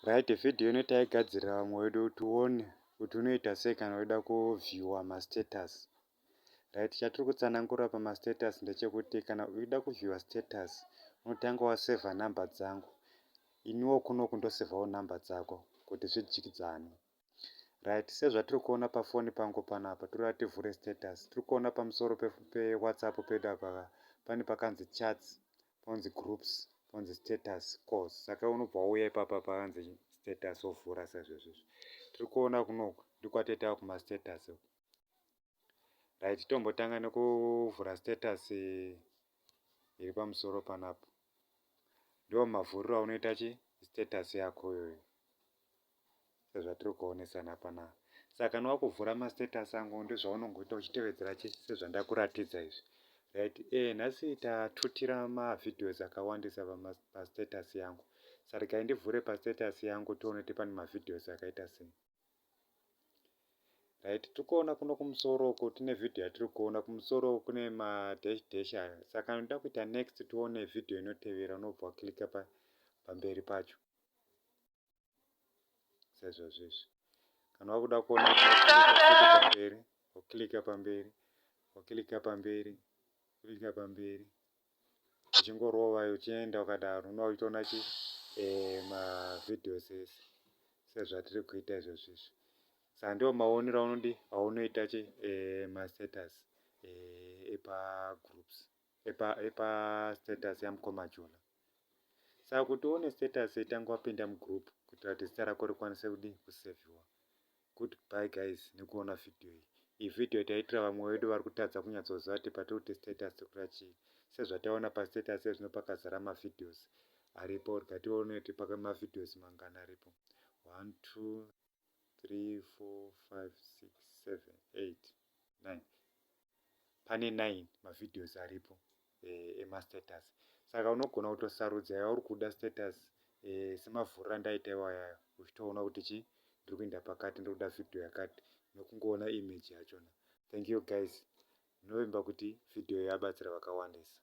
Right, video ino taigadzirira vamwe wedu kuti uone kuti unoita sei kana weida kuvhiewa mastatus. Right, chatiri kutsanangura pamastatus ndechekuti kana uchida kuvhiewa status unotanga wasevha nhamba dzangu. Iniwo kunoku ndosevhawo nhamba dzako kuti zvidyidzane. Right, sezvatiri kuona pafoni pangu panapa toroda tivhure status. Tiri kuona pamusoro pewhatsapp pedu apa pane pakanzi chats, panzi groups, panzi status calls. Saka unobva wauya ipapa pakanzi status wovhura saizvozvo. Tiri kuona kunoku ndikwateta kumastatus. Right, tombotanga nekuvhura status iri pamusoro panapa. Ndiwo mavhuriro aunoita status yako iyoyo. Sezvatiri kuonesana panapa. Saka kana wakuvhura mastatus angu ndozvaunongoita uchitevedzera sezvandakuratidza izvi. Right, nhasi tatutira mavidheos akawandisa pastatus yangu. Saka regai ndivhure pastatus yangu tione kuti pane mavidheos akaita sei. Right, tirikuona kuno kumusoro uko tine video yatiri kuona kumusoro kune madash dash aya. Saka ndoda kuita next tione video inotevera unobva wakilika pamberi pacho. Saizvozvo izvi. Kana wakuda kuona pamberi, wokilika pamberi, wokilika pamberi, wokilika pamberi. Uchingorova uchienda wakadaro unova uchitoona mavidheos ese. Sezvatiri kuita izvozvo izvi. Saka ndiwo maonero aunoita mastatus epagroups, epastatus yaMukomajula. Saka kuti uone status tanga wapinda mugroup kuitira kuti zita rako rikwanise kusevhiwa. Goodbye guys nekuona video iyi. Iyi video taiitira vamwe vedu vari kutadza kunyatsoziva kuti patiri kuti status tokura chii. Sezvataona pastatus zvino pakazara mavidheos aripo. Ngatione kuti pane mavidheos mangana aripo. 1 2 3 4 5 6 7 8 9. Pane 9 mavidheos aripo emastatus. Saka unogona kutosarudza yauri kuda status semavhuriro andaita iwayo uchitoona kuti ndiri kuenda pakati, ndiri kuda video yakati nokungoona image yachona. Thank you guys. Ndinovimba kuti video yabatsira vakawandisa.